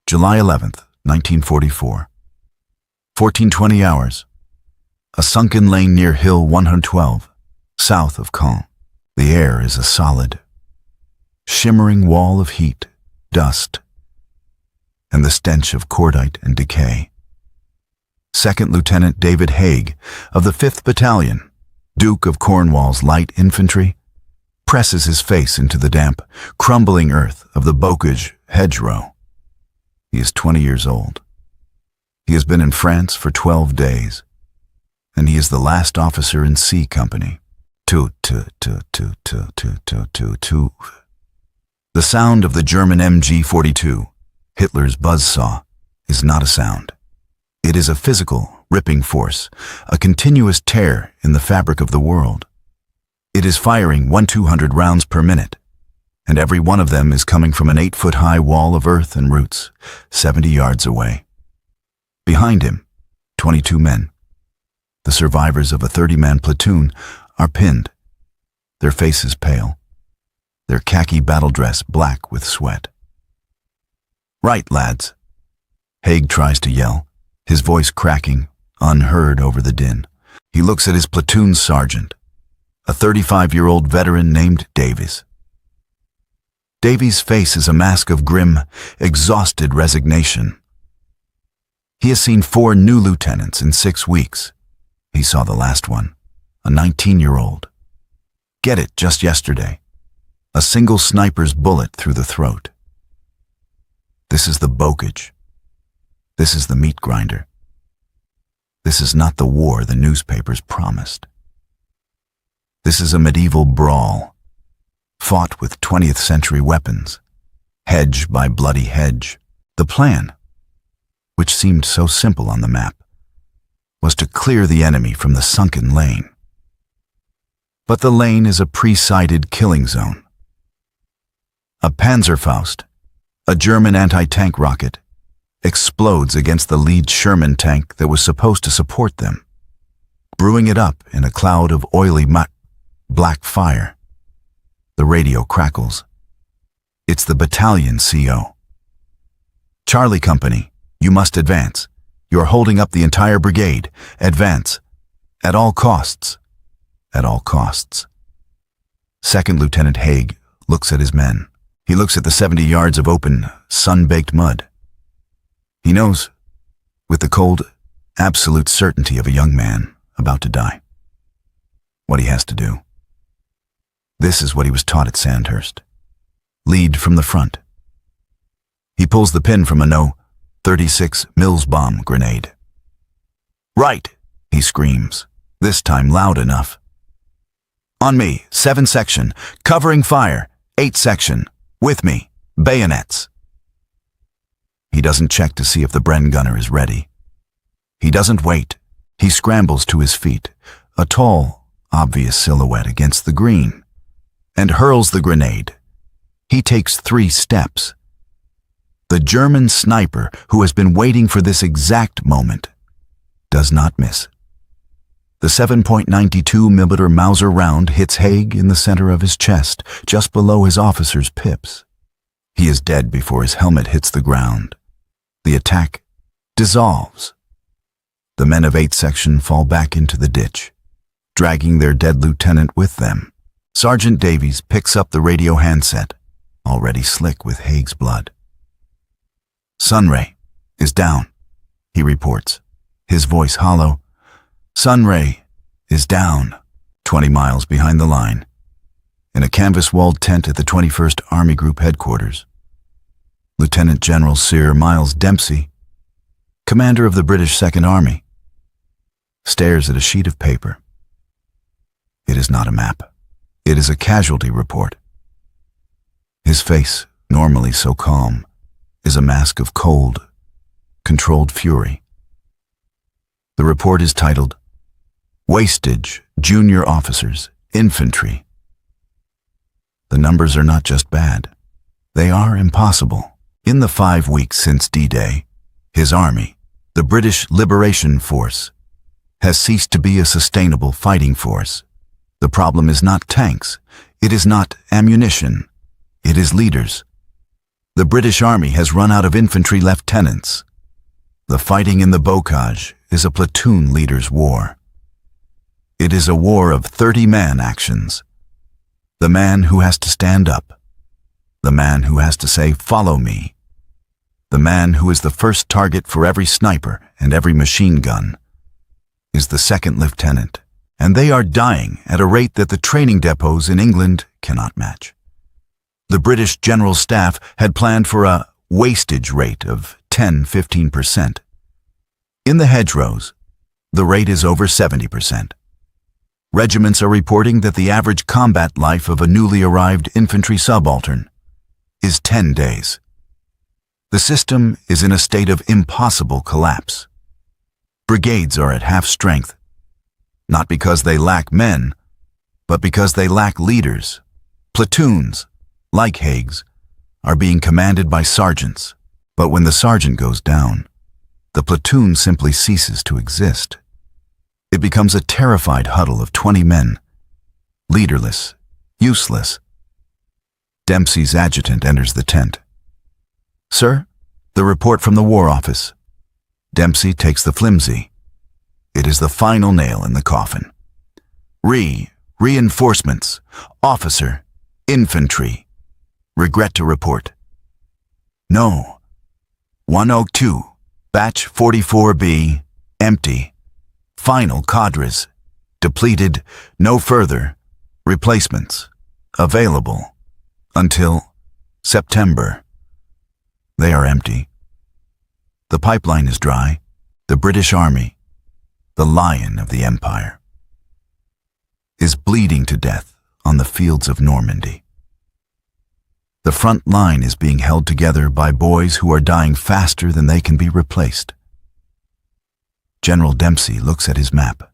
July 11th, 1944. 1420 hours. A sunken lane near Hill 112, south of Caen. The air is a solid, shimmering wall of heat, dust, and the stench of cordite and decay. Second Lieutenant David Haig of the 5th Battalion, Duke of Cornwall's Light Infantry, presses his face into the damp, crumbling earth of the Bocage hedgerow. He is 20 years old. He has been in France for 12 days, and he is the last officer in C Company. The sound of the German MG-42, Hitler's buzzsaw, is not a sound. It is a physical, ripping force, a continuous tear in the fabric of the world. It is firing 1,200 rounds per minute, and every one of them is coming from an 8-foot-high wall of earth and roots, 70 yards away. Behind him, 22 men, the survivors of a 30-man platoon, are pinned, their faces pale, their khaki battle dress black with sweat. "Right, lads," Haig tries to yell, his voice cracking, unheard over the din. He looks at his platoon sergeant, a 35-year-old veteran named Davies. Davies' face is a mask of grim, exhausted resignation. He has seen 4 new lieutenants in 6 weeks. He saw the last one, a 19-year-old. Get it just yesterday. A single sniper's bullet through the throat. This is the Bocage. This is the meat grinder. This is not the war the newspapers promised. This is a medieval brawl, fought with 20th century weapons, hedge by bloody hedge. The plan, which seemed so simple on the map, was to clear the enemy from the sunken lane. But the lane is a pre-sighted killing zone. A Panzerfaust, a German anti-tank rocket, explodes against the lead Sherman tank that was supposed to support them, brewing it up in a cloud of oily black fire. The radio crackles. It's the battalion CO. "Charlie Company, you must advance. You're holding up the entire brigade. Advance. At all costs. At all costs." Second Lieutenant Haig looks at his men. He looks at the 70 yards of open, sun-baked mud. He knows, with the cold, absolute certainty of a young man about to die, what he has to do. This is what he was taught at Sandhurst. Lead from the front. He pulls the pin from a No. 36 Mills bomb grenade. "Right," he screams, this time loud enough. "On me, 7 section, covering fire, 8 section, with me, bayonets." He doesn't check to see if the Bren gunner is ready. He doesn't wait. He scrambles to his feet, a tall, obvious silhouette against the green, and hurls the grenade. He takes 3 steps. The German sniper, who has been waiting for this exact moment, does not miss. The 7.92mm Mauser round hits Haig in the center of his chest, just below his officer's pips. He is dead before his helmet hits the ground. The attack dissolves. The men of 8 section fall back into the ditch, dragging their dead lieutenant with them. Sergeant Davies picks up the radio handset, already slick with Haig's blood. "Sunray is down," he reports, his voice hollow. "Sunray is down," 20 miles behind the line, in a canvas-walled tent at the 21st Army Group headquarters. Lieutenant General Sir Miles Dempsey, commander of the British Second Army, stares at a sheet of paper. It is not a map. It is a casualty report. His face, normally so calm, is a mask of cold, controlled fury. The report is titled, "Wastage, Junior Officers, Infantry." The numbers are not just bad. They are impossible. In the 5 weeks since D-Day, his army, the British Liberation Force, has ceased to be a sustainable fighting force. The problem is not tanks. It is not ammunition. It is leaders. The British Army has run out of infantry lieutenants. The fighting in the bocage is a platoon leader's war. It is a war of 30-man actions. The man who has to stand up. The man who has to say, "Follow me." The man who is the first target for every sniper and every machine gun is the second lieutenant, and they are dying at a rate that the training depots in England cannot match. The British General Staff had planned for a wastage rate of 10–15%. In the hedgerows, the rate is over 70%. Regiments are reporting that the average combat life of a newly arrived infantry subaltern is 10 days. The system is in a state of impossible collapse. Brigades are at half strength, not because they lack men, but because they lack leaders. Platoons, like Haig's, are being commanded by sergeants, but when the sergeant goes down, the platoon simply ceases to exist. It becomes a terrified huddle of 20 men, leaderless, useless. Dempsey's adjutant enters the tent. "Sir, the report from the War Office." Dempsey takes the flimsy. It is the final nail in the coffin. Reinforcements, officer, infantry. Regret to report. No. 102, batch 44B, empty. Final cadres, depleted, no further. Replacements, available. Until September. They are empty. The pipeline is dry. The British Army, the lion of the Empire, is bleeding to death on the fields of Normandy. The front line is being held together by boys who are dying faster than they can be replaced. General Dempsey looks at his map.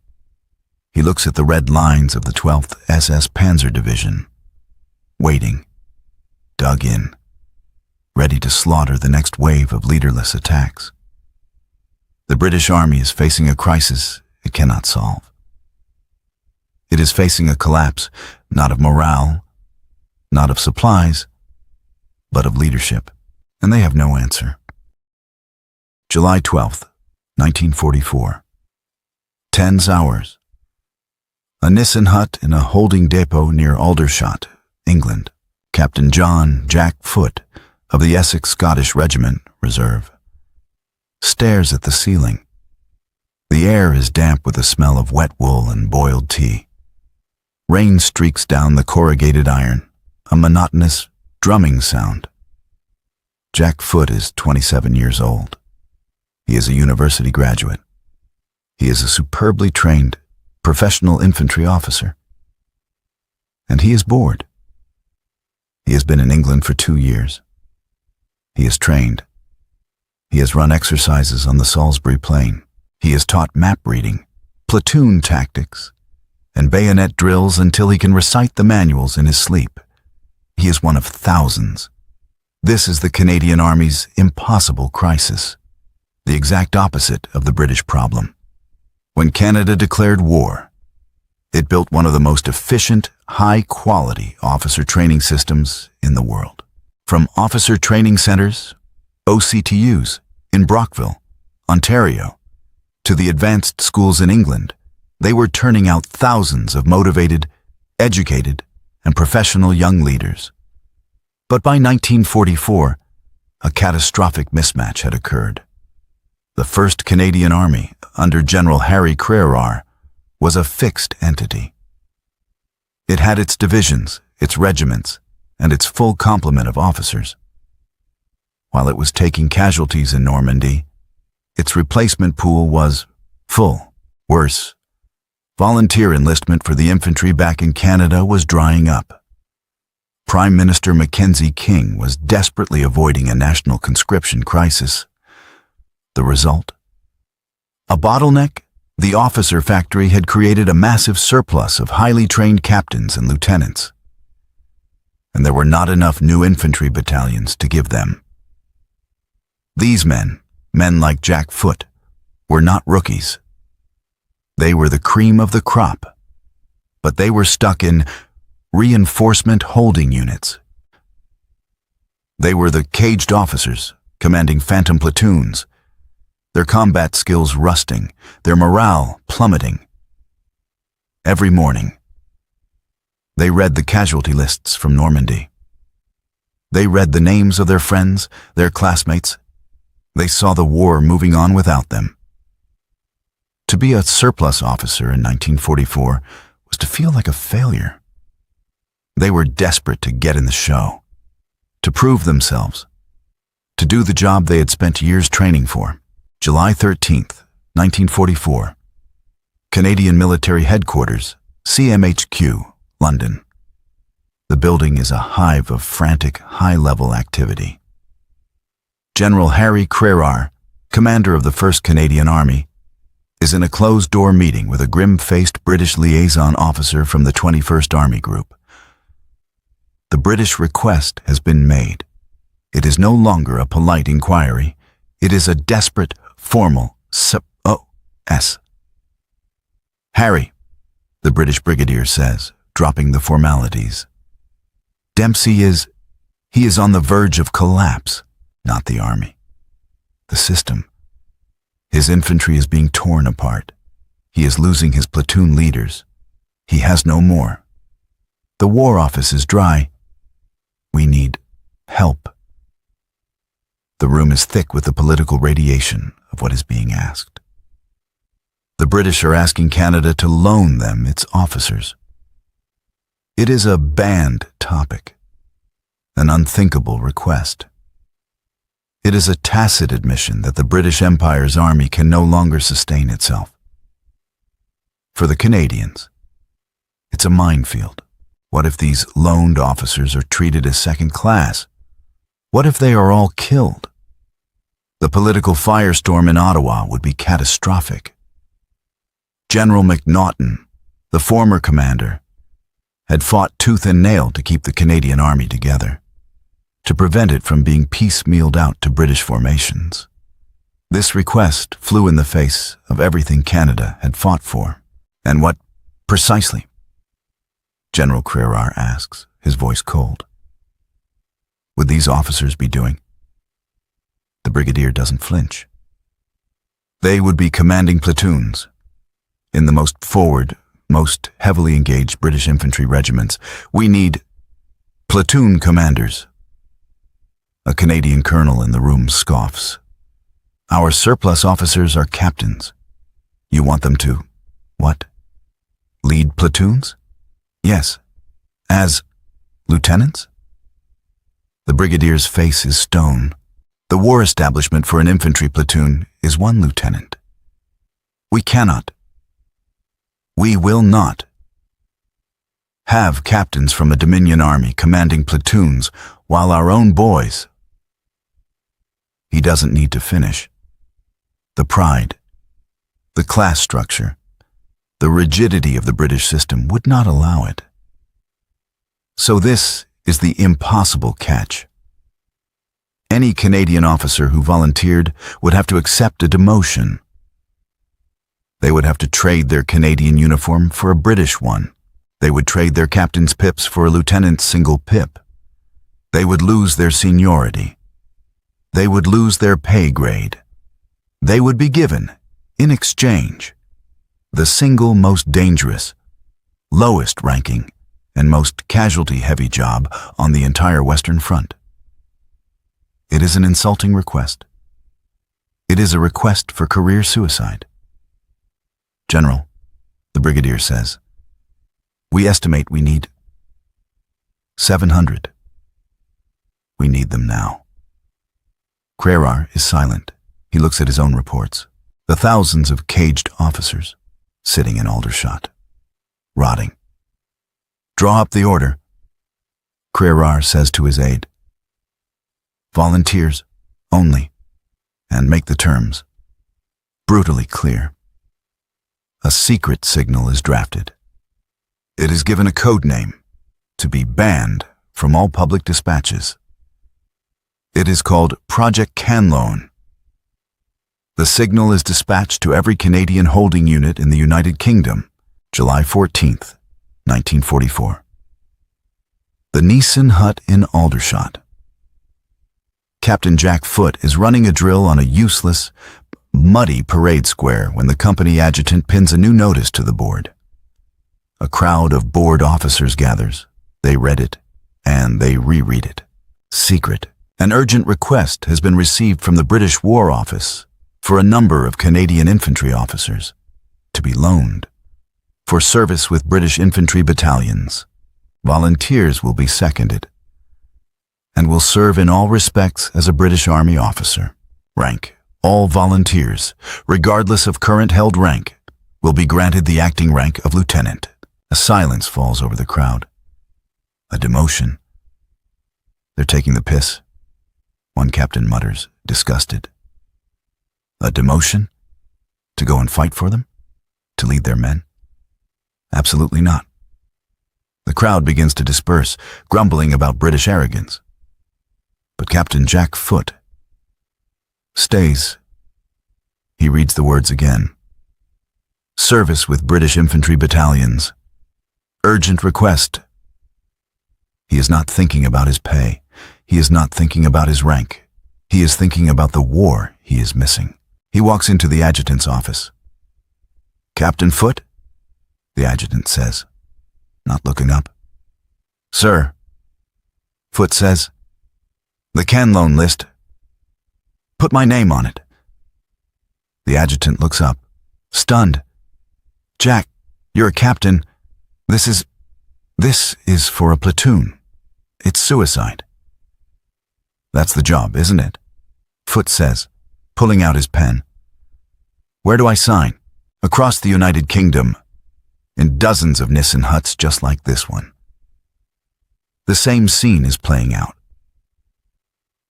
He looks at the red lines of the 12th SS Panzer Division, waiting, dug in, ready to slaughter the next wave of leaderless attacks. The British Army is facing a crisis it cannot solve. It is facing a collapse, not of morale, not of supplies, but of leadership, and they have no answer. July 12th, 1944. 10 hours. A Nissen hut in a holding depot near Aldershot, England. Captain John Jack Foote of the Essex Scottish Regiment Reserve stares at the ceiling. The air is damp with the smell of wet wool and boiled tea. Rain streaks down the corrugated iron, a monotonous drumming sound. Jack Foote is 27 years old. He is a university graduate. He is a superbly trained professional infantry officer. And he is bored. He has been in England for 2 years. He is trained. He has run exercises on the Salisbury Plain. He is taught map reading, platoon tactics, and bayonet drills until he can recite the manuals in his sleep. He is one of thousands. This is the Canadian Army's impossible crisis, the exact opposite of the British problem. When Canada declared war, it built one of the most efficient, high-quality officer training systems in the world. From officer training centers, OCTUs, in Brockville, Ontario, to the advanced schools in England, they were turning out thousands of motivated, educated, and professional young leaders. But by 1944, a catastrophic mismatch had occurred. The 1st Canadian Army, under General Harry Crerar, was a fixed entity. It had its divisions, its regiments, and its full complement of officers. While it was taking casualties in Normandy, its replacement pool was full. Worse, volunteer enlistment for the infantry back in Canada was drying up. Prime Minister Mackenzie King was desperately avoiding a national conscription crisis. The result? A bottleneck? The officer factory had created a massive surplus of highly trained captains and lieutenants, and there were not enough new infantry battalions to give them. These men like Jack Foote, were not rookies. They were the cream of the crop, but they were stuck in reinforcement holding units. They were the caged officers, commanding phantom platoons, their combat skills rusting, their morale plummeting. Every morning, they read the casualty lists from Normandy. They read the names of their friends, their classmates. They saw the war moving on without them. To be a surplus officer in 1944 was to feel like a failure. They were desperate to get in the show, to prove themselves, to do the job they had spent years training for. July 13th, 1944. Canadian Military Headquarters, CMHQ, London. The building is a hive of frantic, high-level activity. General Harry Crerar, commander of the 1st Canadian Army, is in a closed-door meeting with a grim-faced British liaison officer from the 21st Army Group. The British request has been made. It is no longer a polite inquiry. It is a desperate, formal SOS. Harry, the British brigadier says, dropping the formalities. Dempsey is on the verge of collapse, not the army. The system. His infantry is being torn apart. He is losing his platoon leaders. He has no more. The War Office is dry. We need help. The room is thick with the political radiation of what is being asked. The British are asking Canada to loan them its officers. It is a banned topic, an unthinkable request. It is a tacit admission that the British Empire's army can no longer sustain itself. For the Canadians, it's a minefield. What if these loaned officers are treated as second class? What if they are all killed? The political firestorm in Ottawa would be catastrophic. General MacNaughton, the former commander, had fought tooth and nail to keep the Canadian Army together, to prevent it from being piecemealed out to British formations. This request flew in the face of everything Canada had fought for. And what, precisely? General Crerar asks, his voice cold. Would these officers be doing? The brigadier doesn't flinch. They would be commanding platoons. In the most forward, most heavily engaged British infantry regiments, we need platoon commanders. A Canadian colonel in the room scoffs. Our surplus officers are captains. You want them to, what? Lead platoons? Yes. As lieutenants? The brigadier's face is stone. The war establishment for an infantry platoon is one lieutenant. We cannot. We will not have captains from a Dominion army commanding platoons while our own boys. He doesn't need to finish. The pride, the class structure, the rigidity of the British system would not allow it. So this is the impossible catch. Any Canadian officer who volunteered would have to accept a demotion. They would have to trade their Canadian uniform for a British one. They would trade their captain's pips for a lieutenant's single pip. They would lose their seniority. They would lose their pay grade. They would be given, in exchange, the single most dangerous, lowest ranking, and most casualty-heavy job on the entire Western Front. It is an insulting request. It is a request for career suicide. General, the brigadier says, we estimate we need 700. We need them now. Crerar is silent. He looks at his own reports. The thousands of caged officers sitting in Aldershot, rotting. Draw up the order, Crerar says to his aide. Volunteers only, and make the terms brutally clear. A secret signal is drafted. It is given a code name to be banned from all public dispatches. It is called Project Canloan. The signal is dispatched to every Canadian holding unit in the United Kingdom, July 14th, 1944. The Neeson hut in Aldershot. Captain Jack Foote is running a drill on a useless, muddy parade square when the company adjutant pins a new notice to the board. A crowd of bored officers gathers. They read it, and they reread it. Secret. An urgent request has been received from the British War Office for a number of Canadian infantry officers to be loaned for service with British infantry battalions. Volunteers will be seconded and will serve in all respects as a British Army officer. Rank. All volunteers, regardless of current held rank, will be granted the acting rank of lieutenant. A silence falls over the crowd. A demotion. They're taking the piss. One captain mutters, disgusted. A demotion? To go and fight for them? To lead their men? Absolutely not. The crowd begins to disperse, grumbling about British arrogance. But Captain Jack Foote stays. He reads the words again. Service with British infantry battalions. Urgent request. He is not thinking about his pay. He is not thinking about his rank. He is thinking about the war he is missing. He walks into the adjutant's office. Captain Foote? The adjutant says, not looking up. Sir. Foote says, the can loan list. Put my name on it. The adjutant looks up, stunned. Jack, you're a captain. This is for a platoon. It's suicide. That's the job, isn't it? Foote says, pulling out his pen. Where do I sign? Across the United Kingdom, in dozens of Nissen huts just like this one. The same scene is playing out.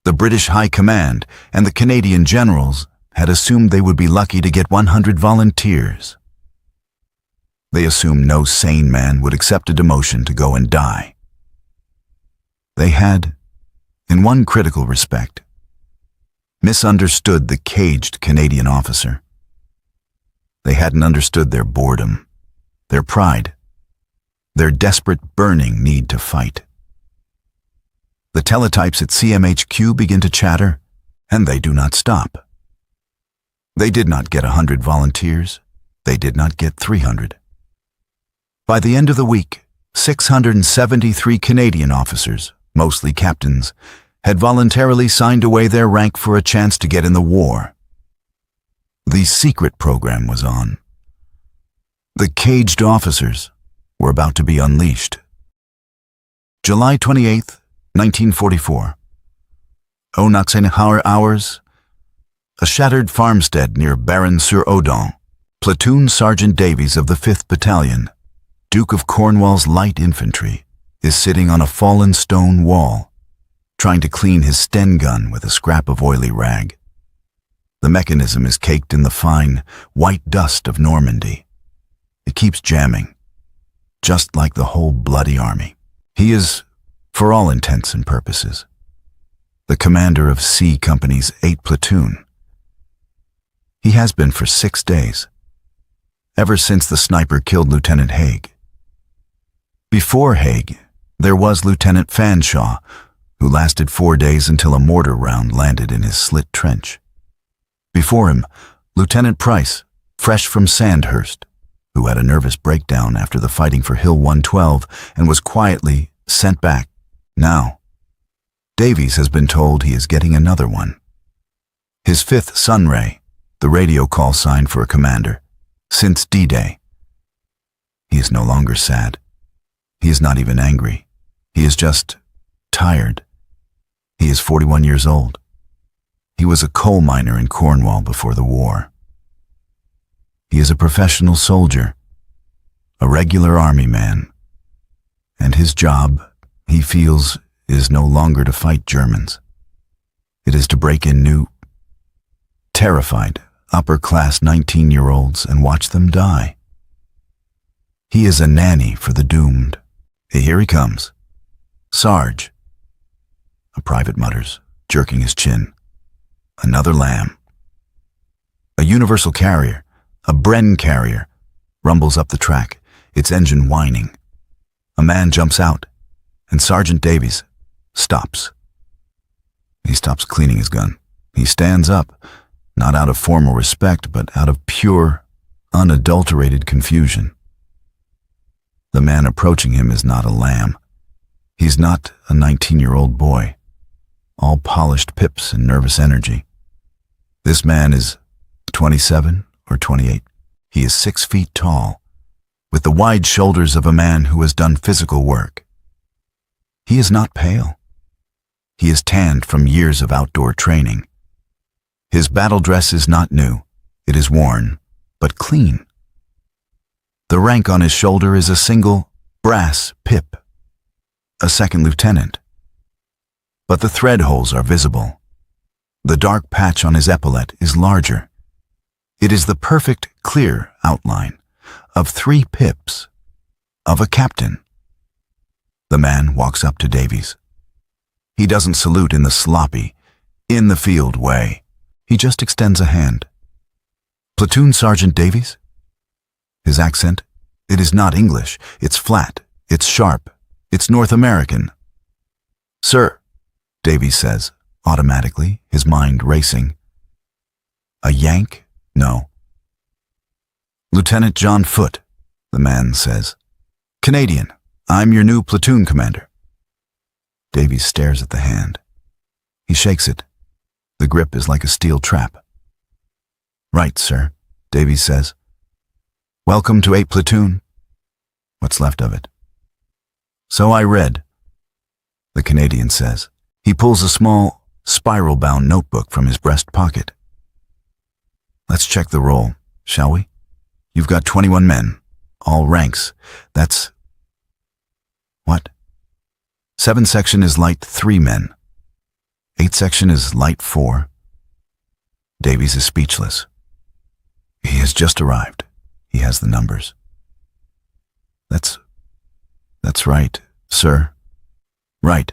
The British High Command and the Canadian generals had assumed they would be lucky to get 100 volunteers. They assumed no sane man would accept a demotion to go and die. They had, in one critical respect, misunderstood the caged Canadian officer. They hadn't understood their boredom, their pride, their desperate burning need to fight. The teletypes at CMHQ begin to chatter, and they do not stop. They did not get 100 volunteers. They did not get 300. By the end of the week, 673 Canadian officers, mostly captains, had voluntarily signed away their rank for a chance to get in the war. The secret program was on. The caged officers were about to be unleashed. July 28th, 1944. Onatsenhauer hours. A shattered farmstead near Baron-sur-Odon. Platoon Sergeant Davies of the 5th Battalion, Duke of Cornwall's Light Infantry, is sitting on a fallen stone wall, trying to clean his Sten gun with a scrap of oily rag. The mechanism is caked in the fine, white dust of Normandy. It keeps jamming, just like the whole bloody army. He is, for all intents and purposes, the commander of C Company's 8th Platoon. He has been for 6 days, ever since the sniper killed Lieutenant Haig. Before Haig, there was Lieutenant Fanshawe, who lasted 4 days until a mortar round landed in his slit trench. Before him, Lieutenant Price, fresh from Sandhurst, who had a nervous breakdown after the fighting for Hill 112 and was quietly sent back. Now, Davies has been told he is getting another one. His 5th Sunray, the radio call sign for a commander, since D-Day. He is no longer sad. He is not even angry. He is just tired. He is 41 years old. He was a coal miner in Cornwall before the war. He is a professional soldier, a regular army man, and his job, he feels, is no longer to fight Germans. It is to break in new, terrified, upper-class 19-year-olds and watch them die. He is a nanny for the doomed. Here he comes. Sarge. A private mutters, jerking his chin. Another lamb. A universal carrier, a Bren carrier, rumbles up the track, its engine whining. A man jumps out, and Sergeant Davies stops. He stops cleaning his gun. He stands up, not out of formal respect, but out of pure, unadulterated confusion. The man approaching him is not a lamb. He's not a 19-year-old boy, all polished pips and nervous energy. This man is 27 or 28. He is 6 feet tall, with the wide shoulders of a man who has done physical work. He is not pale. He is tanned from years of outdoor training. His battle dress is not new. It is worn, but clean. The rank on his shoulder is a single brass pip, a second lieutenant. But the thread holes are visible. The dark patch on his epaulette is larger. It is the perfect, clear outline of 3 pips, of a captain. The man walks up to Davies. He doesn't salute in the sloppy, in-the-field way. He just extends a hand. "Platoon Sergeant Davies?" His accent, it is not English. It's flat. It's sharp. It's North American. "Sir," Davies says, automatically, his mind racing. "A Yank? No." "Lieutenant John Foote," the man says. "Canadian. I'm your new platoon commander." Davies stares at the hand. He shakes it. The grip is like a steel trap. "Right, sir," Davies says. "Welcome to 8 Platoon." What's left of it. "So I read," the Canadian says. He pulls a small, spiral-bound notebook from his breast pocket. "Let's check the roll, shall we? You've got 21 men, all ranks. That's... what? 7 section is light 3 men. 8 section is light 4. Davies is speechless. He has just arrived. He has the numbers. That's right, sir." "Right,"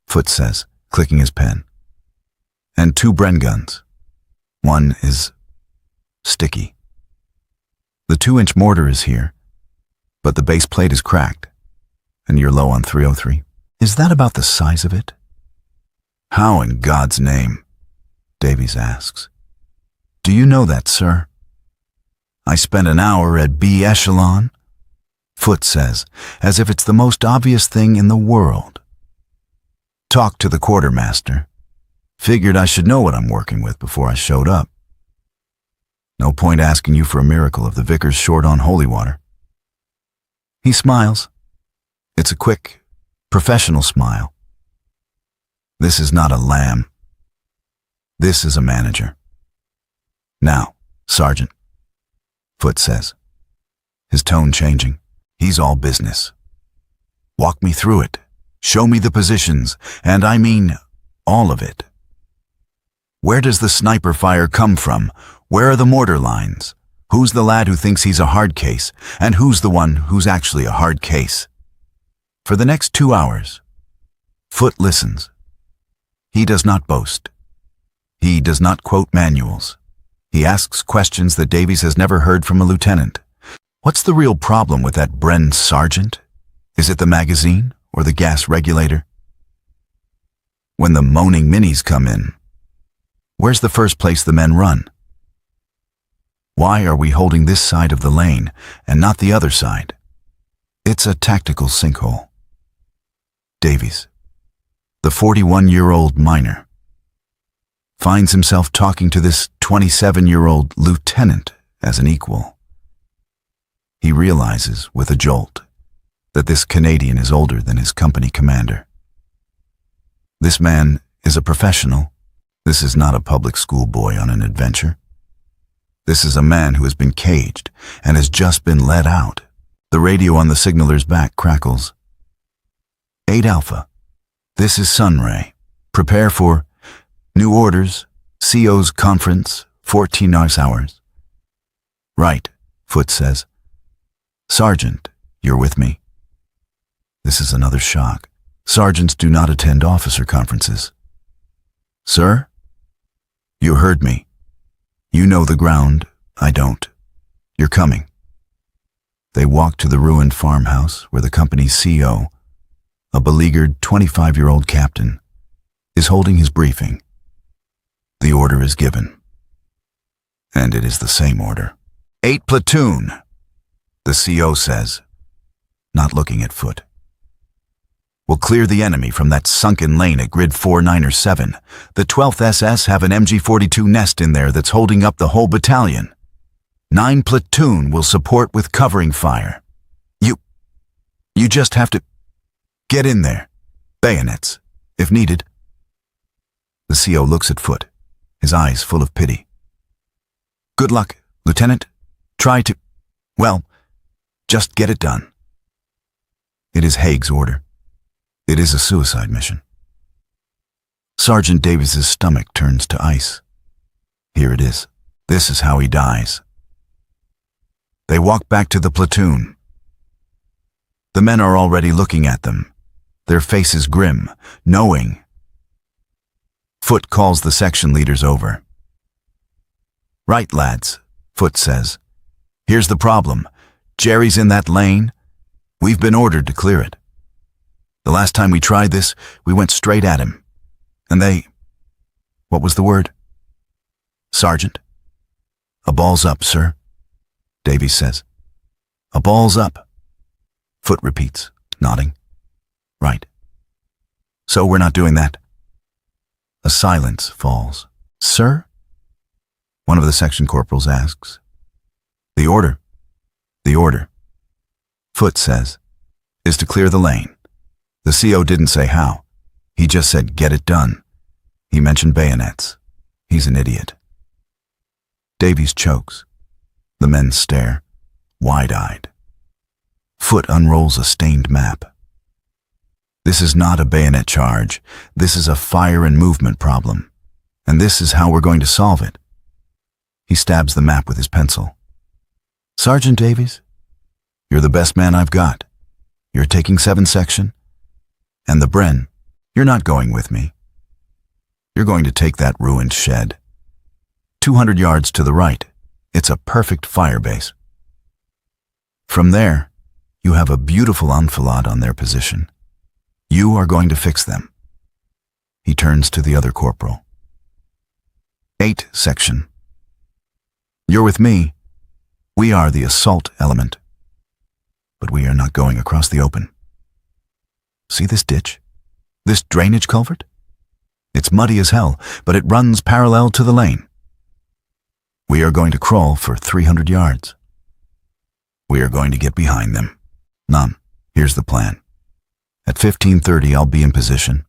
Foote says, clicking his pen. "And 2 Bren guns. One is sticky. The 2-inch mortar is here, but the base plate is cracked, and you're low on 303. Is that about the size of it?" "How in God's name?" Davies asks. "Do you know that, sir?" "I spent an hour at B Echelon," Foote says, as if it's the most obvious thing in the world. "Talked to the quartermaster. Figured I should know what I'm working with before I showed up. No point asking you for a miracle if the vicar's short on holy water." He smiles. It's a quick, professional smile. This is not a lamb. This is a manager. "Now, Sergeant," Foote says, his tone changing. He's all business. "Walk me through it. Show me the positions, and I mean all of it. Where does the sniper fire come from? Where are the mortar lines? Who's the lad who thinks he's a hard case, and who's the one who's actually a hard case?" For the next 2 hours, Foote listens. He does not boast. He does not quote manuals. He asks questions that Davies has never heard from a lieutenant. What's the real problem with that Bren sergeant? Is it the magazine or the gas regulator? When the moaning minis come in, where's the first place the men run? Why are we holding this side of the lane and not the other side? It's a tactical sinkhole. Davies, the 41-year-old miner, finds himself talking to this 27-year-old lieutenant as an equal. He realizes, with a jolt, that this Canadian is older than his company commander. This man is a professional. This is not a public school boy on an adventure. This is a man who has been caged and has just been let out. The radio on the signaler's back crackles. 8 Alpha. This is Sunray. Prepare for new orders, CO's conference, 14 hours. Right, Foote says. Sergeant, you're with me. This is another shock. Sergeants do not attend officer conferences. Sir? You heard me. You know the ground. I don't. You're coming. They walk to the ruined farmhouse where the company's CO, a beleaguered 25-year-old captain, is holding his briefing. The order is given. And it is the same order. 8 platoon, the CO says, not looking at Foote. We'll clear the enemy from that sunken lane at grid 49 or 7. The 12th SS have an MG42 nest in there that's holding up the whole battalion. 9 platoon will support with covering fire. You just have to get in there. Bayonets, if needed. The CO looks at Foote, his eyes full of pity. Good luck, Lieutenant. Try to, well, just get it done. It is Haig's order. It is a suicide mission. Sergeant Davies's stomach turns to ice. Here it is. This is how he dies. They walk back to the platoon. The men are already looking at them, their faces grim, knowing. Foote calls the section leaders over. Right, lads, Foote says. Here's the problem. Jerry's in that lane. We've been ordered to clear it. The last time we tried this, we went straight at him. And what was the word? Sergeant? A ball's up, sir, Davies says. A ball's up. Foote repeats, nodding. Right. So we're not doing that. A silence falls. Sir? One of the section corporals asks. The order. Foote says, is to clear the lane. The CO didn't say how. He just said, get it done. He mentioned bayonets. He's an idiot. Davies chokes. The men stare, wide-eyed. Foote unrolls a stained map. This is not a bayonet charge. This is a fire and movement problem. And this is how we're going to solve it. He stabs the map with his pencil. Sergeant Davies, you're the best man I've got. You're taking 7 section. And the Bren, you're not going with me. You're going to take that ruined shed. 200 yards to the right. It's a perfect fire base. From there, you have a beautiful enfilade on their position. You are going to fix them. He turns to the other corporal. 8 section. You're with me. We are the assault element. But we are not going across the open. See this ditch? This drainage culvert? It's muddy as hell, but it runs parallel to the lane. We are going to crawl for 300 yards. We are going to get behind them. None. Here's the plan. At 15:30, I'll be in position.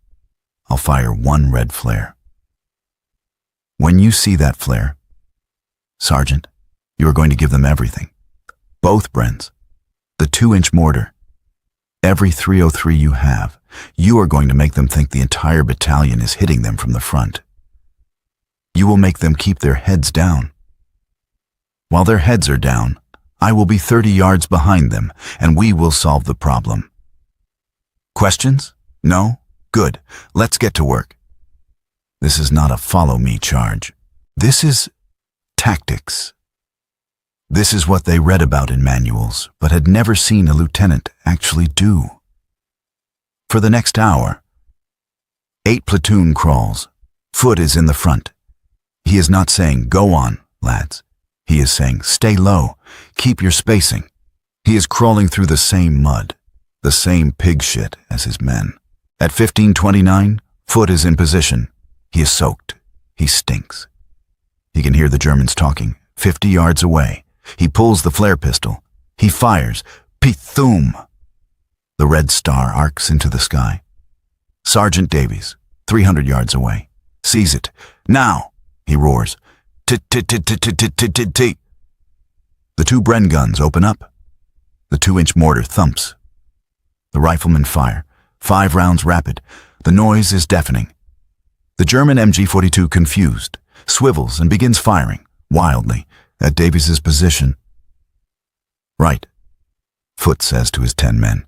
I'll fire 1 red flare. When you see that flare, Sergeant, you are going to give them everything. Both Brens. The 2-inch mortar. Every 303 you have, you are going to make them think the entire battalion is hitting them from the front. You will make them keep their heads down. While their heads are down, I will be 30 yards behind them, and we will solve the problem. Questions? No? Good. Let's get to work. This is not a follow-me charge. This is tactics. This is what they read about in manuals, but had never seen a lieutenant actually do. For the next hour, 8 platoon crawls. Foote is in the front. He is not saying, go on, lads. He is saying, stay low, keep your spacing. He is crawling through the same mud, the same pig shit as his men. At 15:29, Foote is in position. He is soaked. He stinks. He can hear the Germans talking, 50 yards away. He pulls the flare pistol. He fires. Pithum! The red star arcs into the sky. Sergeant Davies, 300 yards away, sees it. Now! He roars. T-t-t-t-t-t-t-t-t. The 2 Bren guns open up. The 2-inch mortar thumps. The riflemen fire. 5 rounds rapid. The noise is deafening. The German MG42 confused, swivels and begins firing, wildly, at Davies's position. Right, Foote says to his 10 men.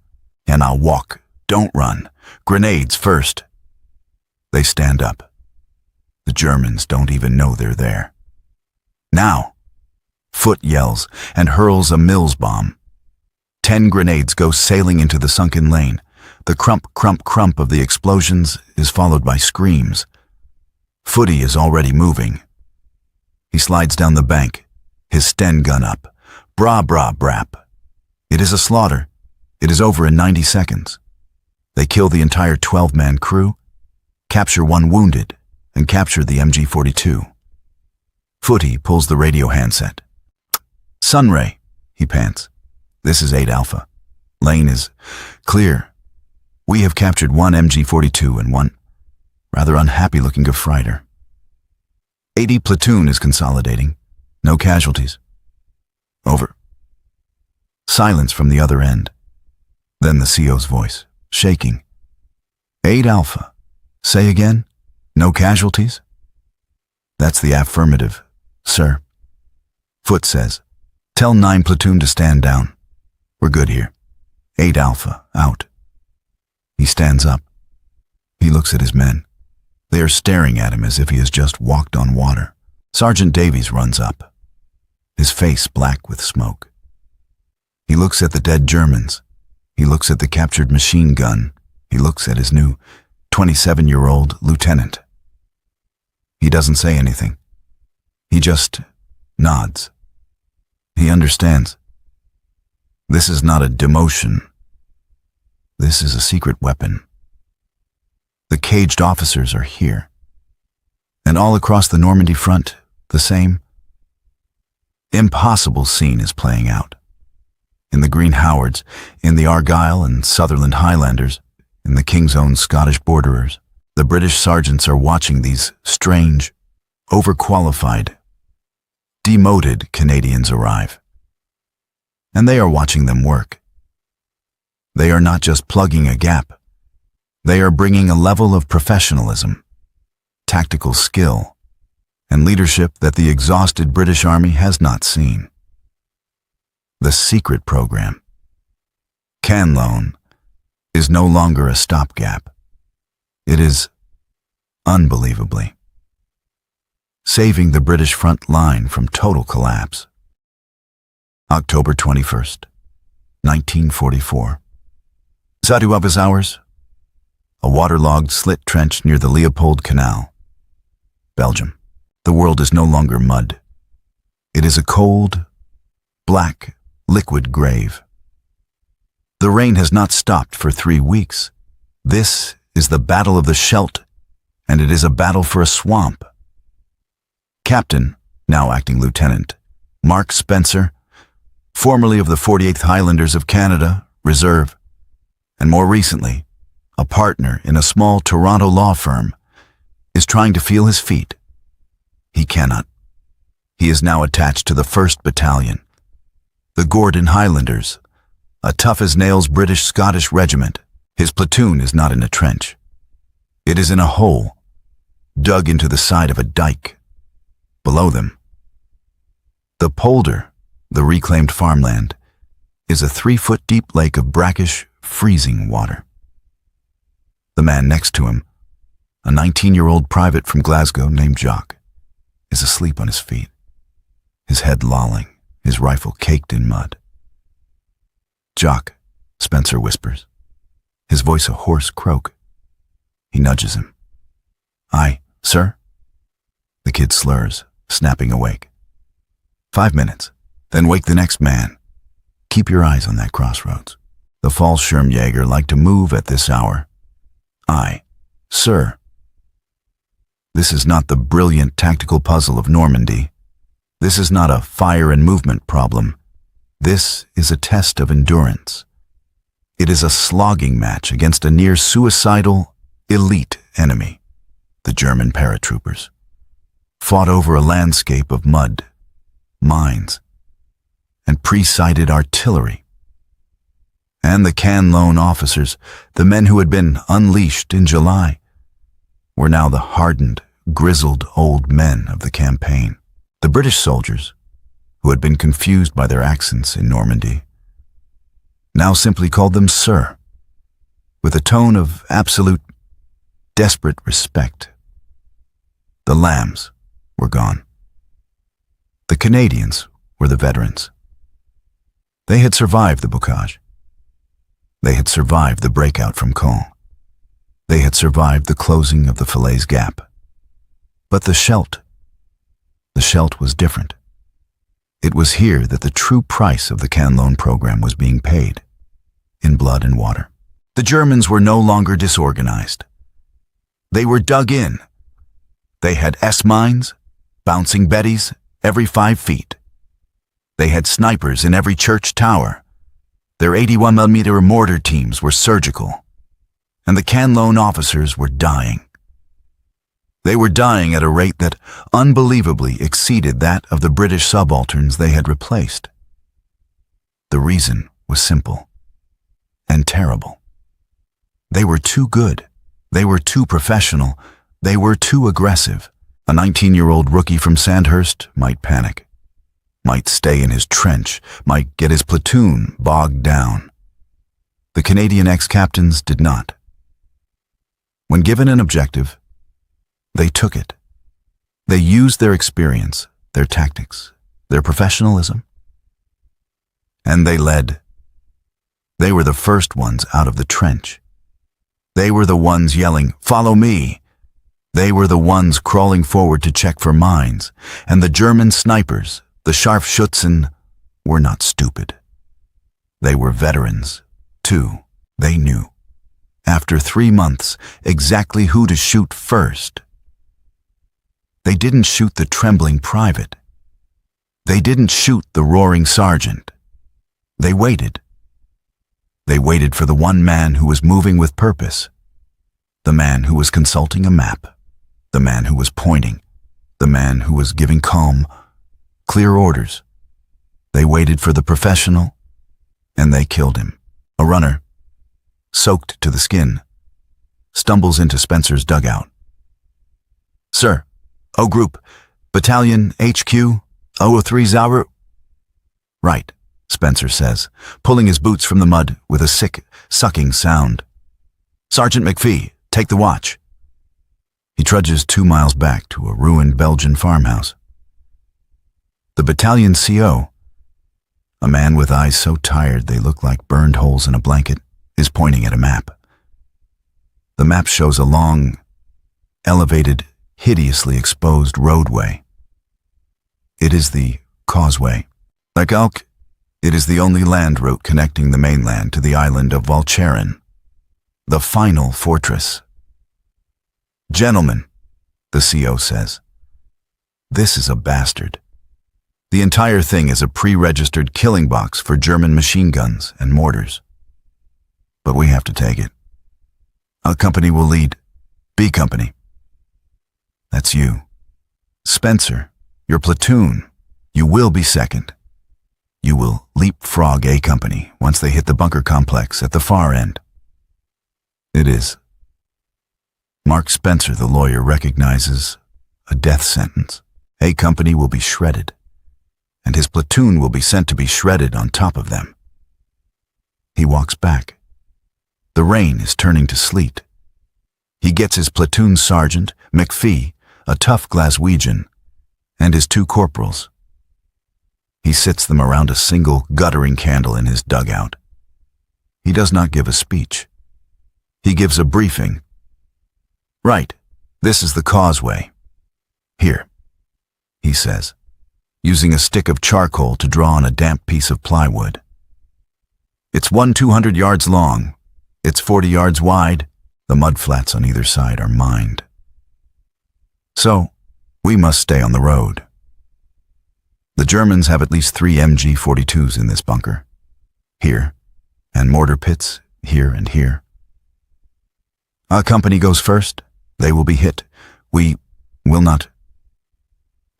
And now walk, don't run. Grenades first. They stand up. The Germans don't even know they're there. Now, Foote yells and hurls a Mills bomb. 10 grenades go sailing into the sunken lane. The crump, crump, crump of the explosions is followed by screams. Footy is already moving. He slides down the bank, his Sten gun up. Bra, bra, brap. It is a slaughter. It is over in 90 seconds. They kill the entire 12-man crew, capture one wounded, and capture the MG-42. Footy pulls the radio handset. Sunray, he pants. This is 8 Alpha. Lane is clear. We have captured one MG-42 and one rather unhappy-looking Gefreiter. 80 platoon is consolidating. No casualties. Over. Silence from the other end. Then the CO's voice, shaking. 8 Alpha. Say again? No casualties? That's the affirmative, sir. Foot says, tell 9 platoon to stand down. We're good here. 8 Alpha, out. He stands up. He looks at his men. They are staring at him as if he has just walked on water. Sergeant Davies runs up, his face black with smoke. He looks at the dead Germans. He looks at the captured machine gun. He looks at his new 27-year-old lieutenant. He doesn't say anything. He just nods. He understands. This is not a demotion. This is a secret weapon. The caged officers are here. And all across the Normandy front, the same impossible scene is playing out. In the Green Howards, in the Argyll and Sutherland Highlanders, in the King's Own Scottish Borderers, the British sergeants are watching these strange, overqualified, demoted Canadians arrive. And they are watching them work. They are not just plugging a gap. They are bringing a level of professionalism, tactical skill, and leadership that the exhausted British Army has not seen. The secret program, Canloan, is no longer a stopgap. It is, unbelievably, saving the British front line from total collapse. October 21st, 1944. Sadu office hours. A waterlogged slit trench near the Leopold Canal. Belgium. The world is no longer mud. It is a cold, black, liquid grave. The rain has not stopped for 3 weeks. This is the Battle of the Scheldt, and it is a battle for a swamp. Captain, now acting lieutenant, Mark Spencer, formerly of the 48th Highlanders of Canada, Reserve, and more recently, a partner in a small Toronto law firm, is trying to feel his feet. He cannot. He is now attached to the 1st Battalion, the Gordon Highlanders, a tough-as-nails British-Scottish regiment. His platoon is not in a trench. It is in a hole, dug into the side of a dike. Below them, the polder, the reclaimed farmland, is a 3-foot-deep lake of brackish, freezing water. The man next to him, a 19-year-old private from Glasgow named Jock, is asleep on his feet, his head lolling, his rifle caked in mud. Jock, Spencer whispers, his voice a hoarse croak. He nudges him. Aye, sir? The kid slurs, snapping awake. 5 minutes, then wake the next man. Keep your eyes on that crossroads. The Fallschirmjäger like to move at this hour. Aye, sir. This is not the brilliant tactical puzzle of Normandy. This is not a fire and movement problem. This is a test of endurance. It is a slogging match against a near-suicidal, elite enemy, the German paratroopers, fought over a landscape of mud, mines, and pre-sighted artillery. And the Canloan officers, the men who had been unleashed in July, were now the hardened, grizzled old men of the campaign. The British soldiers, who had been confused by their accents in Normandy, now simply called them sir, with a tone of absolute, desperate respect. The lambs were gone. The Canadians were the veterans. They had survived the bocage. They had survived the breakout from Caen. They had survived the closing of the Falaise Gap. But the Scheldt was different. It was here that the true price of the Cannes loan program was being paid, in blood and water. The Germans were no longer disorganized. They were dug in. They had S-mines, bouncing Bettys every 5 feet. They had snipers in every church tower. Their 81mm mortar teams were surgical. And the Cannes loan officers were dying. They were dying at a rate that unbelievably exceeded that of the British subalterns they had replaced. The reason was simple and terrible. They were too good. They were too professional. They were too aggressive. A 19-year-old rookie from Sandhurst might panic, might stay in his trench, might get his platoon bogged down. The Canadian ex-captains did not. When given an objective, they took it. They used their experience, their tactics, their professionalism, and they led. They were the first ones out of the trench. They were the ones yelling, "Follow me!" They were the ones crawling forward to check for mines, and the German snipers, the Scharfschützen, were not stupid. They were veterans, too. They knew, after 3 months, exactly who to shoot first. They didn't shoot the trembling private. They didn't shoot the roaring sergeant. They waited. They waited for the one man who was moving with purpose, the man who was consulting a map, the man who was pointing, the man who was giving calm, clear orders. They waited for the professional, and they killed him. A runner, soaked to the skin, stumbles into Spencer's dugout. "Sir, O Group, Battalion HQ, 003 Zauber." "Right," Spencer says, pulling his boots from the mud with a sick, sucking sound. "Sergeant McPhee, take the watch." He trudges 2 miles back to a ruined Belgian farmhouse. The battalion CO, a man with eyes so tired they look like burned holes in a blanket, is pointing at a map. The map shows a long, elevated, hideously exposed roadway. It is the causeway. Like Alk, it is the only land route connecting the mainland to the island of Walcheren, the final fortress. "Gentlemen," the CO says, "this is a bastard. The entire thing is a pre-registered killing box for German machine guns and mortars. But we have to take it. A company will lead. B Company. That's you. Spencer, your platoon, you will be second. You will leapfrog A Company once they hit the bunker complex at the far end." It is. Mark Spencer, the lawyer, recognizes a death sentence. A Company will be shredded, and his platoon will be sent to be shredded on top of them. He walks back. The rain is turning to sleet. He gets his platoon sergeant, McPhee, a tough Glaswegian, and his 2 corporals. He sits them around a single guttering candle in his dugout. He does not give a speech. He gives a briefing. "Right, this is the causeway. Here," he says, using a stick of charcoal to draw on a damp piece of plywood. "It's 200 yards long. It's 40 yards wide. The mudflats on either side are mined. So, we must stay on the road. The Germans have at least 3 MG-42s in this bunker. Here, and mortar pits here and here. Our company goes first. They will be hit. We will not.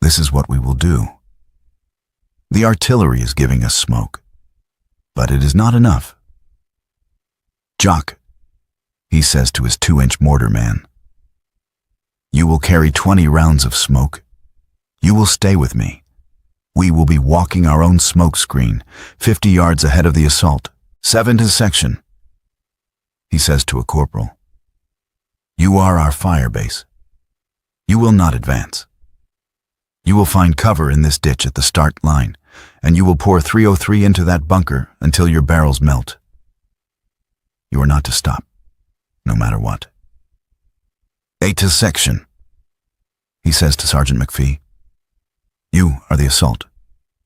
This is what we will do. The artillery is giving us smoke, but it is not enough. Jock," he says to his 2-inch mortar man, "you will carry 20 rounds of smoke. You will stay with me. We will be walking our own smoke screen, 50 yards ahead of the assault. 7 to section," he says to a corporal. "You are our fire base. You will not advance. You will find cover in this ditch at the start line, and you will pour 303 into that bunker until your barrels melt. You are not to stop, no matter what. 8 to section, he says to Sergeant McPhee. You are the assault.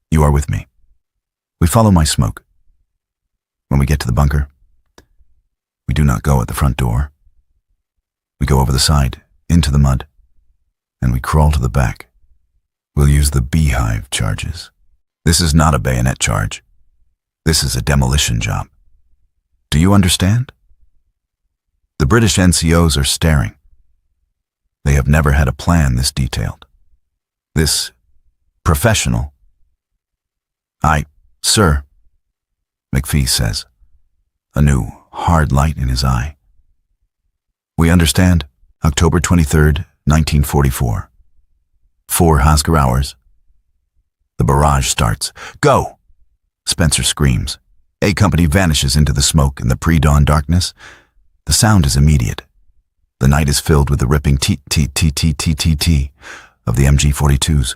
You are with me. We follow my smoke. When we get to the bunker, we do not go at the front door. We go over the side, into the mud, and we crawl to the back. We'll use the beehive charges. This is not a bayonet charge. This is a demolition job. Do you understand? The British NCOs are staring. They have never had a plan this detailed, this professional. Sir, McPhee says, a new, hard light in his eye. We understand. October 23rd, 1944. 4 Hasker hours. The barrage starts. Go! Spencer screams. A Company vanishes into the smoke in the pre-dawn darkness. The sound is immediate. The night is filled with the ripping t-t-t-t-t-t-t of the MG-42s.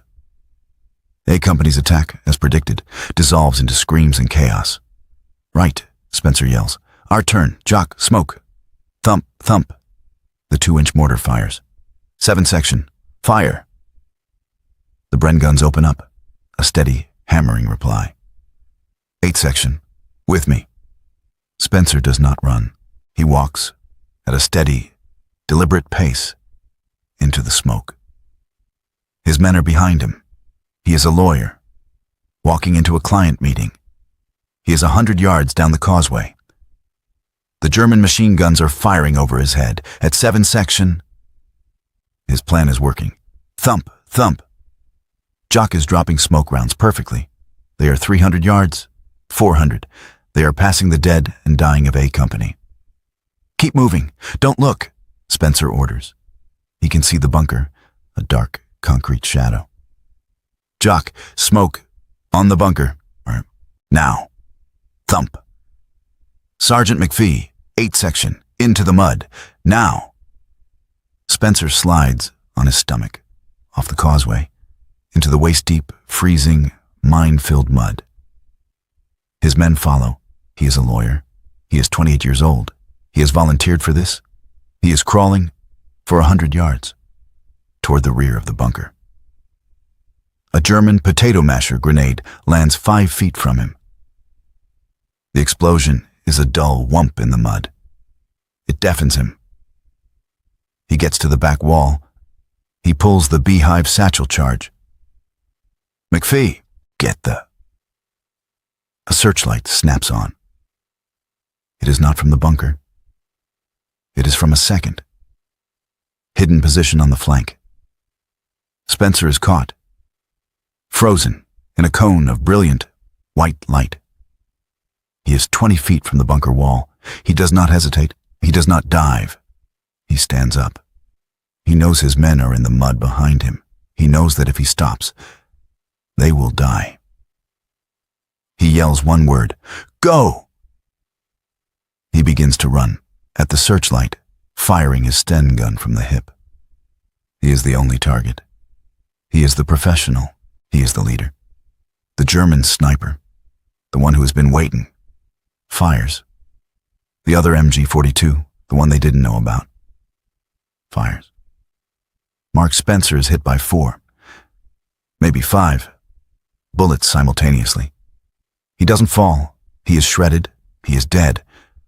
A Company's attack, as predicted, dissolves into screams and chaos. Right, Spencer yells. Our turn. Jock, smoke. Thump, thump. The 2-inch mortar fires. 7 section. Fire. The Bren guns open up. A steady, hammering reply. 8 section. With me. Spencer does not run. He walks at a steady, deliberate pace into the smoke. His men are behind him. He is a lawyer, walking into a client meeting. He is 100 yards down the causeway. The German machine guns are firing over his head. At 7 section, his plan is working. Thump, thump. Jock is dropping smoke rounds perfectly. They are 300 yards, 400. They are passing the dead and dying of A Company. Keep moving. Don't look, Spencer orders. He can see the bunker, a dark, concrete shadow. Jock, smoke, on the bunker. Now. Thump. Sergeant McPhee, 8 section, into the mud. Now. Spencer slides on his stomach, off the causeway, into the waist-deep, freezing, mine-filled mud. His men follow. He is a lawyer. He is 28 years old. He has volunteered for this. He is crawling for 100 yards toward the rear of the bunker. A German potato masher grenade lands 5 feet from him. The explosion is a dull whump in the mud. It deafens him. He gets to the back wall. He pulls the beehive satchel charge. McPhee, get the... A searchlight snaps on. It is not from the bunker. It is from a second. Hidden position on the flank. Spencer is caught. Frozen in a cone of brilliant, white light. He is 20 feet from the bunker wall. He does not hesitate. He does not dive. He stands up. He knows his men are in the mud behind him. He knows that if he stops, they will die. He yells one word, "Go!" He begins to run, at the searchlight, firing his Sten gun from the hip. He is the only target. He is the professional. He is the leader. The German sniper, the one who has been waiting, fires. The other MG-42, the one they didn't know about, fires. Mark Spencer is hit by 4, maybe 5, bullets simultaneously. He doesn't fall. He is shredded. He is dead.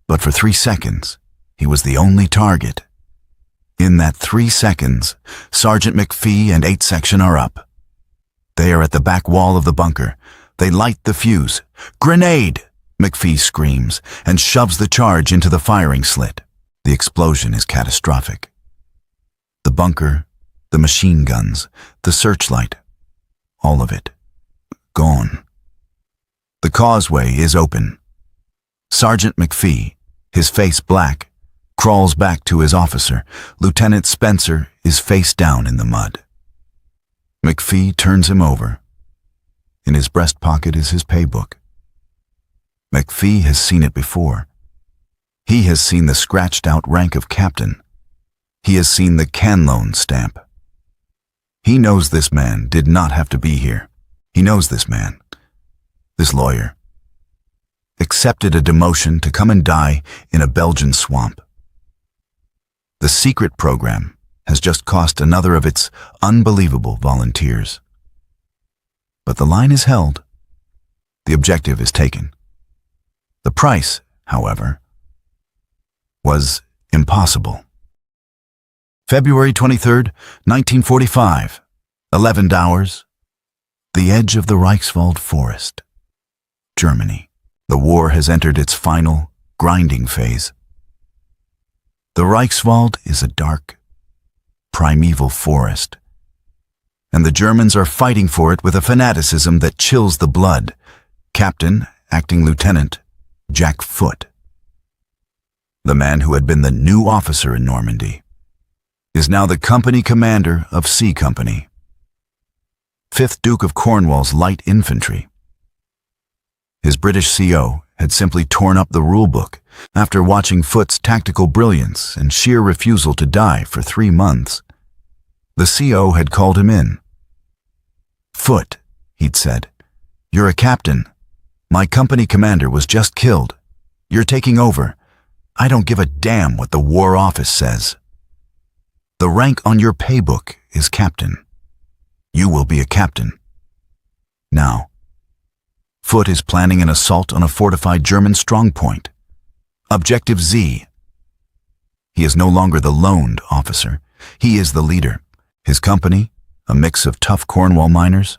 But for 3 seconds, he was the only target. In that 3 seconds, Sergeant McPhee and 8 Section are up. They are at the back wall of the bunker. They light the fuse. "Grenade!" McPhee screams and shoves the charge into the firing slit. The explosion is catastrophic. The bunker, the machine guns, the searchlight, all of it, gone. The causeway is open. Sergeant McPhee, his face black, crawls back to his officer. Lieutenant Spencer is face down in the mud. McPhee turns him over. In his breast pocket is his paybook. McPhee has seen it before. He has seen the scratched-out rank of captain. He has seen the Canlone stamp. He knows this man did not have to be here. He knows this man, this lawyer. accepted a demotion to come and die in a Belgian swamp. The secret program has just cost another of its unbelievable volunteers. But the line is held. The objective is taken. The price, however, was impossible. February 23rd, 1945, 11 hours, the edge of the Reichswald forest, Germany. The war has entered its final, grinding phase. The Reichswald is a dark, primeval forest, and the Germans are fighting for it with a fanaticism that chills the blood. Captain, Acting Lieutenant, Jack Foote, the man who had been the new officer in Normandy, is now the company commander of C Company, 5th Duke of Cornwall's Light Infantry. His British CO had simply torn up the rulebook after watching Foote's tactical brilliance and sheer refusal to die for 3 months. The CO had called him in. "Foote," he'd said, "you're a captain. My company commander was just killed. You're taking over. I don't give a damn what the War Office says. The rank on your paybook is captain. You will be a captain." Now, Foote is planning an assault on a fortified German strongpoint. Objective Z. He is no longer the loaned officer. He is the leader. His company, a mix of tough Cornwall miners,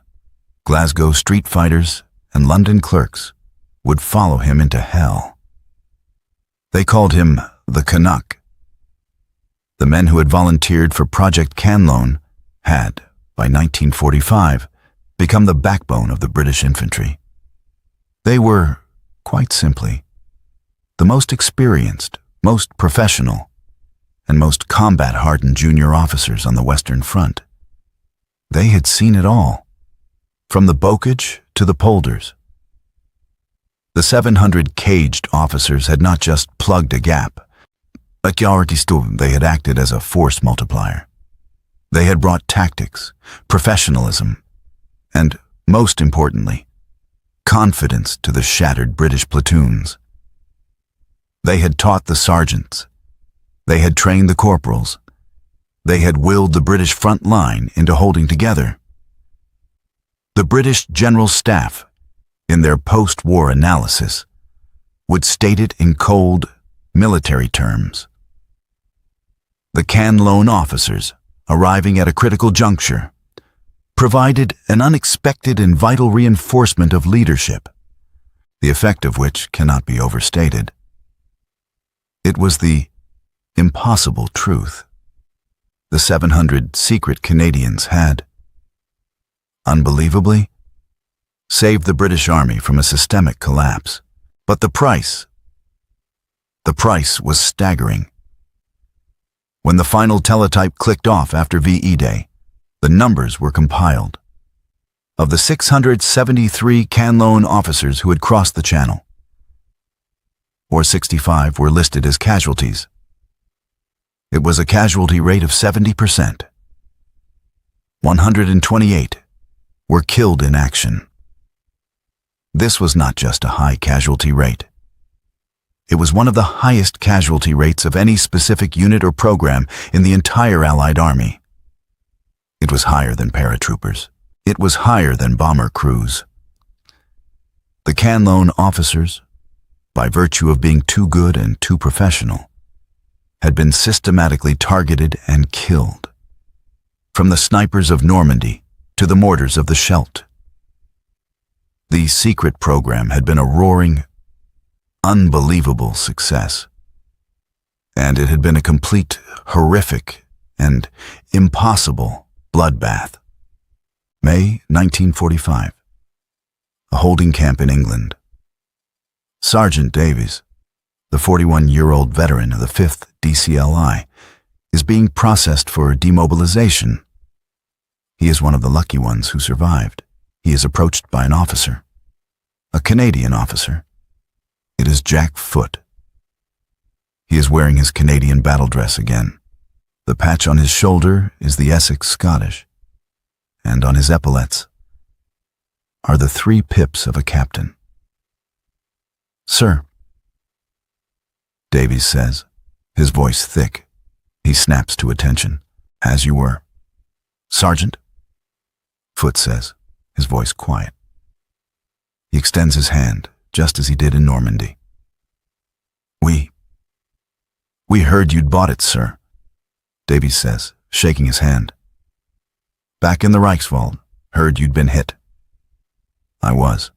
Glasgow street fighters, and London clerks, would follow him into hell. They called him the Canuck. The men who had volunteered for Project Canloan had, by 1945, become the backbone of the British infantry. They were, quite simply, the most experienced, most professional, and most combat-hardened junior officers on the Western Front. They had seen it all, from the Bocage to the polders. The 700 caged officers had not just plugged a gap. They had acted as a force multiplier. They had brought tactics, professionalism, and, most importantly, confidence to the shattered British platoons. They had taught the sergeants. They had trained the corporals. They had willed the British front line into holding together. The British General Staff, in their post-war analysis, would state it in cold, military terms. The Canloan officers, arriving at a critical juncture, provided an unexpected and vital reinforcement of leadership, the effect of which cannot be overstated. It was the impossible truth. The 700 secret Canadians had, unbelievably, saved the British Army from a systemic collapse. But the price was staggering. When the final teletype clicked off after VE Day, the numbers were compiled. Of the 673 Canloan officers who had crossed the Channel, 465 were listed as casualties. It was a casualty rate of 70%. 128 were killed in action. This was not just a high casualty rate. It was one of the highest casualty rates of any specific unit or program in the entire Allied Army. It was higher than paratroopers. It was higher than bomber crews. The Canloan officers, by virtue of being too good and too professional, had been systematically targeted and killed, from the snipers of Normandy to the mortars of the Scheldt. The secret program had been a roaring, unbelievable success, and it had been a complete, horrific, and impossible bloodbath. May 1945. A holding camp in England. Sergeant Davies, the 41-year-old veteran of the 5th DCLI, is being processed for demobilization. He is one of the lucky ones who survived. He is approached by an officer, a Canadian officer. It is Jack Foote. He is wearing his Canadian battle dress again. The patch on his shoulder is the Essex Scottish, and on his epaulets are the 3 pips of a captain. Sir, Davies says, his voice thick. He snaps to attention. As you were. Sergeant? Foote says, his voice quiet. He extends his hand, just as he did in Normandy. We heard you'd bought it, sir, Davies says, shaking his hand. Back in the Reichswald, heard you'd been hit. I was,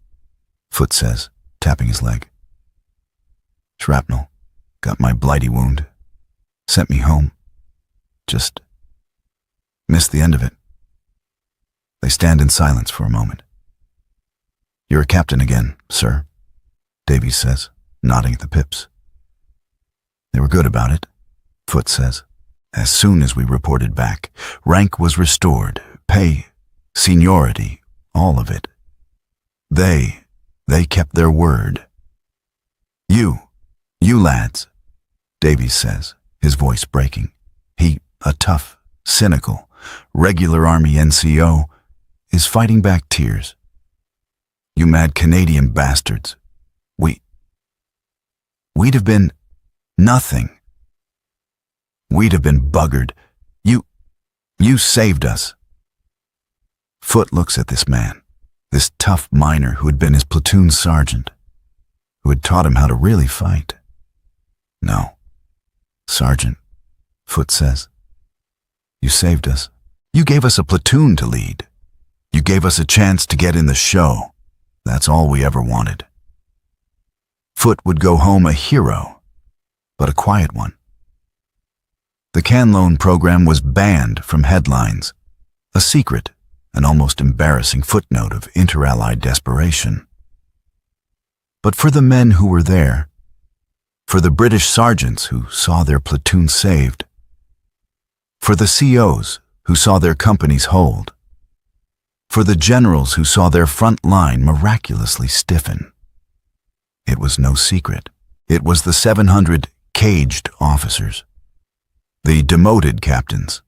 Foote says, tapping his leg. Shrapnel, got my blighty wound, sent me home. Just missed the end of it. They stand in silence for a moment. You're a captain again, sir, Davies says, nodding at the pips. They were good about it, Foote says. As soon as we reported back, rank was restored, pay, seniority, all of it. They kept their word. You lads, Davies says, his voice breaking. He, a tough, cynical, regular Army NCO, is fighting back tears. You mad Canadian bastards. We'd have been nothing. We'd have been buggered. You saved us. Foote looks at this man, this tough miner who had been his platoon sergeant, who had taught him how to really fight. No, Sergeant, Foote says. You saved us. You gave us a platoon to lead. You gave us a chance to get in the show. That's all we ever wanted. Foote would go home a hero, but a quiet one. The Can Loan program was banned from headlines, a secret, an almost embarrassing footnote of inter-allied desperation. But for the men who were there, for the British sergeants who saw their platoon saved, for the COs who saw their companies hold, for the generals who saw their front line miraculously stiffen, it was no secret. It was the 700 caged officers, the demoted captains,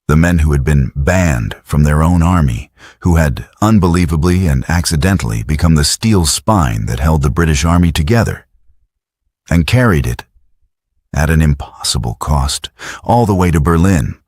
the men who had been banned from their own army, who had unbelievably and accidentally become the steel spine that held the British Army together, and carried it, at an impossible cost, all the way to Berlin,